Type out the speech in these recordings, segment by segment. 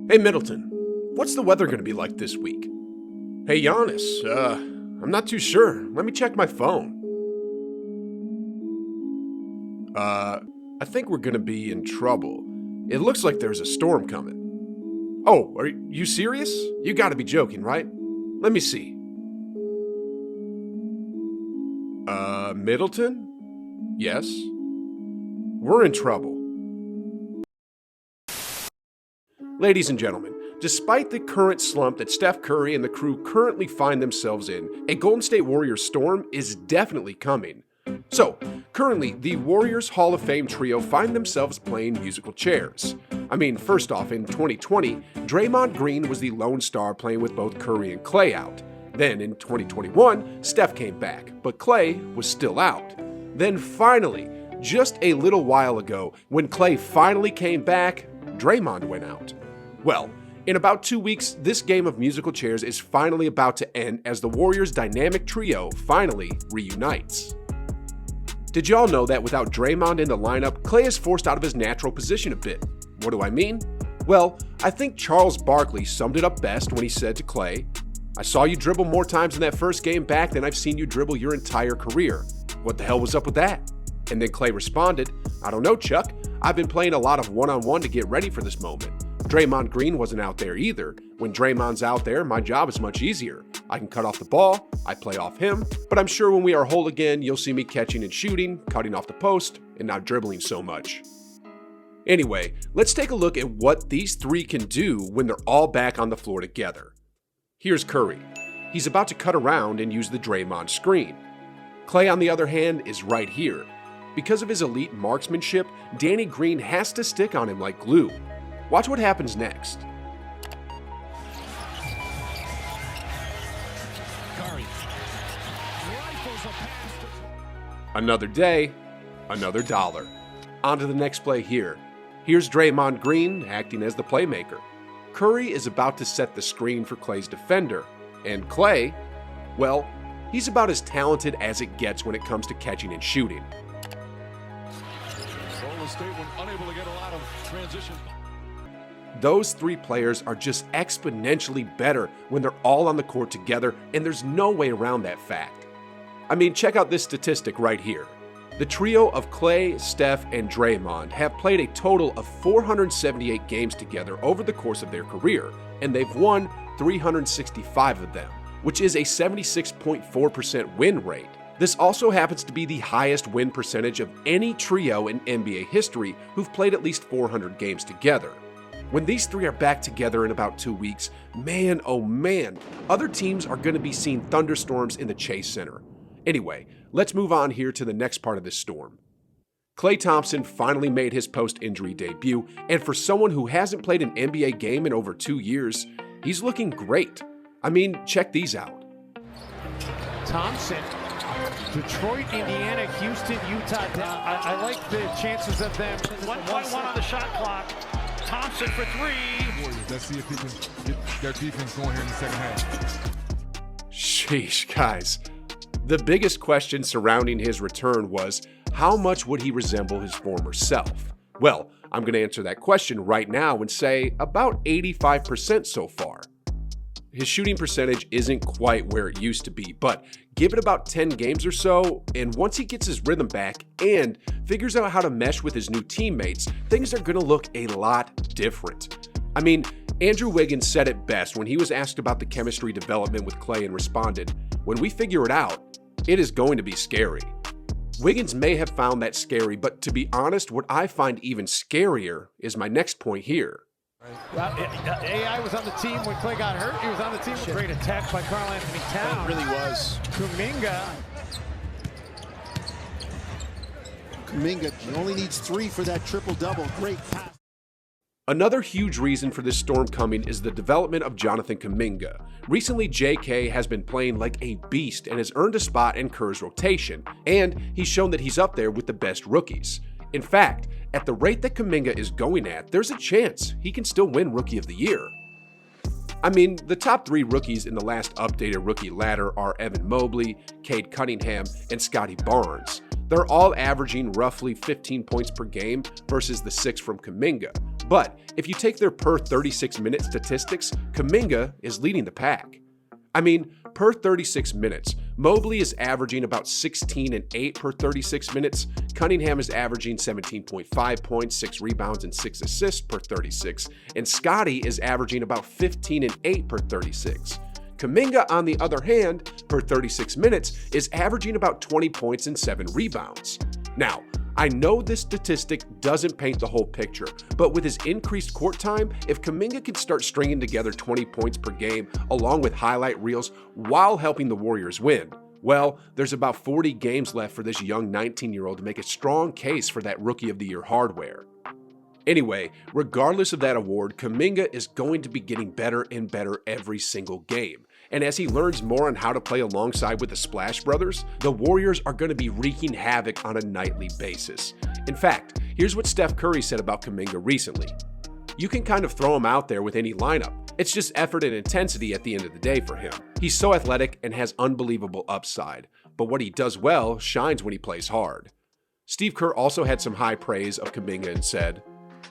Hey Middleton, what's the weather going to be like this week? Hey Giannis, I'm not too sure. Let me check my phone. I think we're going to be in trouble. It looks like there's a storm coming. Oh, are you serious? You got to be joking, right? Let me see. Middleton? Yes? We're in trouble. Ladies and gentlemen, despite the current slump that Steph Curry and the crew currently find themselves in, a Golden State Warriors storm is definitely coming. So, currently, the Warriors Hall of Fame trio find themselves playing musical chairs. I mean, first off, in 2020, Draymond Green was the lone star playing with both Curry and Klay out. Then in 2021, Steph came back, but Klay was still out. Then finally, just a little while ago, when Klay finally came back, Draymond went out. Well, in about 2 weeks, this game of musical chairs is finally about to end as the Warriors' dynamic trio finally reunites. Did y'all know that without Draymond in the lineup, Klay is forced out of his natural position a bit? What do I mean? Well, I think Charles Barkley summed it up best when he said to Klay, "I saw you dribble more times in that first game back than I've seen you dribble your entire career. What the hell was up with that?" And then Klay responded, "I don't know, Chuck. I've been playing a lot of one-on-one to get ready for this moment. Draymond Green wasn't out there either. When Draymond's out there, my job is much easier. I can cut off the ball, I play off him, but I'm sure when we are whole again, you'll see me catching and shooting, cutting off the post, and not dribbling so much." Anyway, let's take a look at what these three can do when they're all back on the floor together. Here's Curry. He's about to cut around and use the Draymond screen. Klay, on the other hand, is right here. Because of his elite marksmanship, Danny Green has to stick on him like glue. Watch what happens next. Another day, another dollar. On to the next play here. Here's Draymond Green acting as the playmaker. Curry is about to set the screen for Klay's defender. And Klay, well, he's about as talented as it gets when it comes to catching and shooting. Golden State were unable to get a lot of transition. Those three players are just exponentially better when they're all on the court together, and there's no way around that fact. I mean, check out this statistic right here. The trio of Klay, Steph, and Draymond have played a total of 478 games together over the course of their career, and they've won 365 of them, which is a 76.4% win rate. This also happens to be the highest win percentage of any trio in NBA history who've played at least 400 games together. When these three are back together in about 2 weeks, man oh man, other teams are going to be seeing thunderstorms in the Chase Center. Anyway, let's move on here to the next part of this storm. Klay Thompson finally made his post-injury debut, and for someone who hasn't played an NBA game in over 2 years, he's looking great. I mean, check these out. Thompson, Detroit, Indiana, Houston, Utah. I like the chances of them. 1.1 on the shot clock. Thompson for three. Let's see if he can get their defense going here in the second half. Sheesh, guys. The biggest question surrounding his return was, how much would he resemble his former self? Well, I'm going to answer that question right now and say about 85% so far. His shooting percentage isn't quite where it used to be, but give it about 10 games or so, and once he gets his rhythm back and figures out how to mesh with his new teammates, things are going to look a lot different. I mean, Andrew Wiggins said it best when he was asked about the chemistry development with Klay and responded, "When we figure it out, it is going to be scary." Wiggins may have found that scary, but to be honest, what I find even scarier is my next point here. AI was on the team when Klay got hurt. He was on the team. Great attack by Karl Anthony Towns. It really was. Kuminga He only needs 3 for that triple-double. Great pass. Another huge reason for this storm coming is the development of Jonathan Kuminga. Recently, JK has been playing like a beast and has earned a spot in Kerr's rotation, and he's shown that he's up there with the best rookies. In fact, at the rate that Kuminga is going at, there's a chance he can still win Rookie of the Year. I mean, the top 3 rookies in the last updated rookie ladder are Evan Mobley, Cade Cunningham, and Scotty Barnes. They're all averaging roughly 15 points per game versus the 6 from Kuminga. But if you take their per 36-minute statistics, Kuminga is leading the pack. I mean, per 36 minutes, Mobley is averaging about 16 and 8 per 36 minutes. Cunningham is averaging 17.5 points, 6 rebounds, and 6 assists per 36. And Scotty is averaging about 15 and 8 per 36. Kuminga, on the other hand, per 36 minutes, is averaging about 20 points and 7 rebounds. Now, I know this statistic doesn't paint the whole picture, but with his increased court time, if Kuminga could start stringing together 20 points per game along with highlight reels while helping the Warriors win, well, there's about 40 games left for this young 19-year-old to make a strong case for that Rookie of the Year hardware. Anyway, regardless of that award, Kuminga is going to be getting better and better every single game. And as he learns more on how to play alongside with the Splash Brothers, the Warriors are going to be wreaking havoc on a nightly basis. In fact, here's what Steph Curry said about Kuminga recently. You can kind of throw him out there with any lineup. It's just effort and intensity at the end of the day for him. He's so athletic and has unbelievable upside, but what he does well shines when he plays hard. Steve Kerr also had some high praise of Kuminga and said,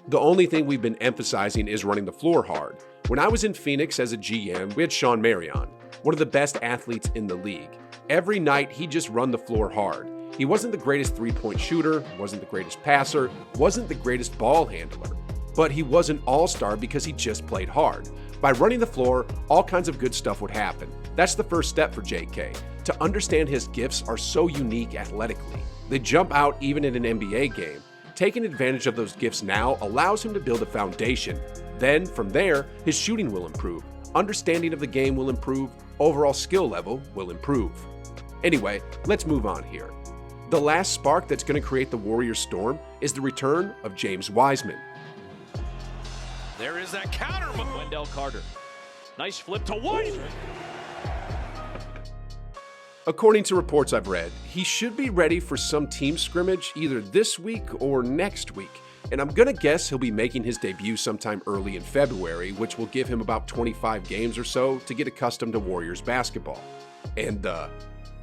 "The only thing we've been emphasizing is running the floor hard. When I was in Phoenix as a GM, we had Sean Marion, one of the best athletes in the league. Every night, he just run the floor hard. He wasn't the greatest three-point shooter, wasn't the greatest passer, wasn't the greatest ball handler, but he was an all-star because he just played hard. By running the floor, all kinds of good stuff would happen. That's the first step for JK, to understand his gifts are so unique athletically. They jump out even in an NBA game. Taking advantage of those gifts now allows him to build a foundation. Then, from there, his shooting will improve, understanding of the game will improve, overall skill level will improve." Anyway, let's move on here. The last spark that's going to create the Warriors storm is the return of James Wiseman. There is that counter move. Wendell Carter. Nice flip to Wiseman. According to reports I've read, he should be ready for some team scrimmage either this week or next week, and I'm gonna guess he'll be making his debut sometime early in February, which will give him about 25 games or so to get accustomed to Warriors basketball. And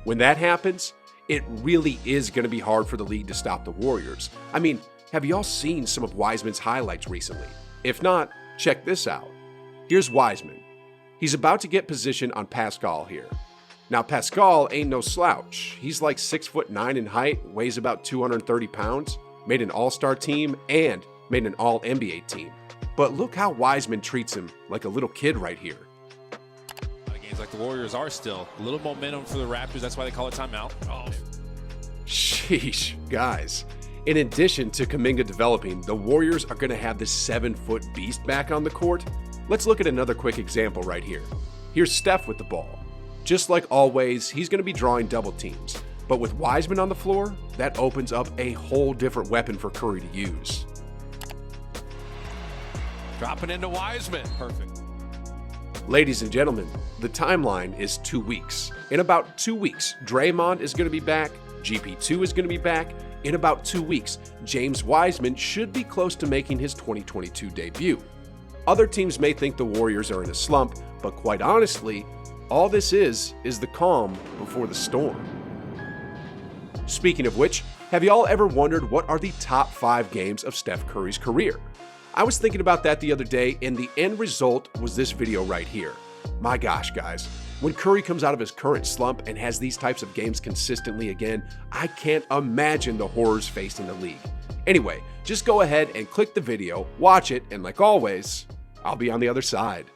when that happens, it really is gonna be hard for the league to stop the Warriors. I mean, have y'all seen some of Wiseman's highlights recently? If not, check this out. Here's Wiseman. He's about to get position on Pascal here. Now, Pascal ain't no slouch. He's like 6'9" in height, weighs about 230 pounds, made an all-star team, and made an all-NBA team. But look how Wiseman treats him like a little kid right here. A lot of games like the Warriors are still. A little momentum for the Raptors, that's why they call it timeout. Oh. Sheesh, guys. In addition to Kuminga developing, the Warriors are going to have this 7-foot beast back on the court. Let's look at another quick example right here. Here's Steph with the ball. Just like always, he's going to be drawing double teams. But with Wiseman on the floor, that opens up a whole different weapon for Curry to use. Dropping into Wiseman. Perfect. Ladies and gentlemen, the timeline is 2 weeks. In about 2 weeks, Draymond is going to be back, GP2 is going to be back. In about 2 weeks, James Wiseman should be close to making his 2022 debut. Other teams may think the Warriors are in a slump, but quite honestly, all this is the calm before the storm. Speaking of which, have y'all ever wondered what are the top 5 games of Steph Curry's career? I was thinking about that the other day, and the end result was this video right here. My gosh, guys, when Curry comes out of his current slump and has these types of games consistently again, I can't imagine the horrors facing the league. Anyway, just go ahead and click the video, watch it, and like always, I'll be on the other side.